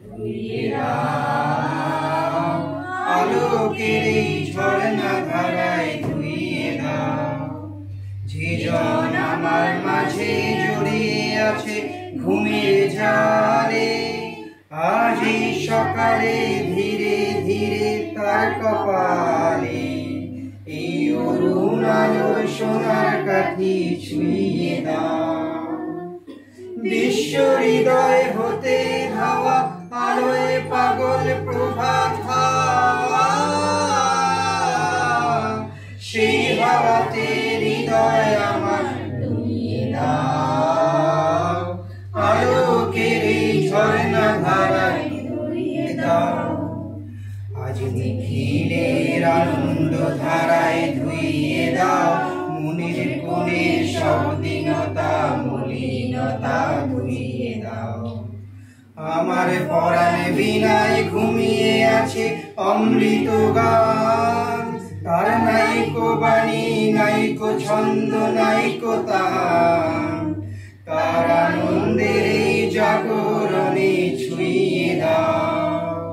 ধুইয়ে দাও আলোকের এই ঝর্ণা ধারায় ধুইয়ে দাও। যে জন আমার মাঝে জড়িয়ে আছে ঘুমের জালে, আজ এই সকালে ধীরে ধীরে তার কপালে এই অরুণ আলোর সোনার কাঠি ছুঁয়ে দাও। বিশ্ব হৃদয় হতে ধাওয়া আলোয় পাগল প্রভাত হাওয়া, সেই হাওয়াতে হৃদয় আমার ধুইয়ে দাও আলোকের এই ঝর্ণা ধারায় ধুইয়ে দাও। আজ নিখিলের আনন্দ ধারায় ধুইয়ে দাও মনের কোণে সব দীনতা মলিনতা ধুইয়ে দাও। আমার পরাণে বিনায় ঘুমিয়ে আছে অমৃত গান, তার নাইকো বাণী নাইকো ছন্দ নাইকো তান, তার আনন্দের এই জাগরণে ছুঁয়ে দাও।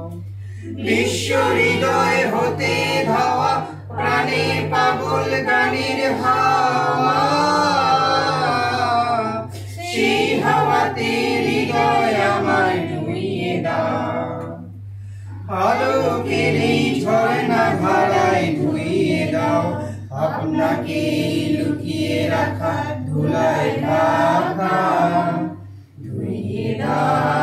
বিশ্ব হৃদয় হতে ধাওয়া প্রাণে পাগল গানের হাওয়া, সেই হাওয়াতে হৃদয় আমার ধুইয়ে দাও আলোকের এই ঝর্ণা ধারায় ধুইয়ে দাও। আপনাকে লুকিয়ে রাখা ধুলায় ঢাকা ধুইয়ে দাও।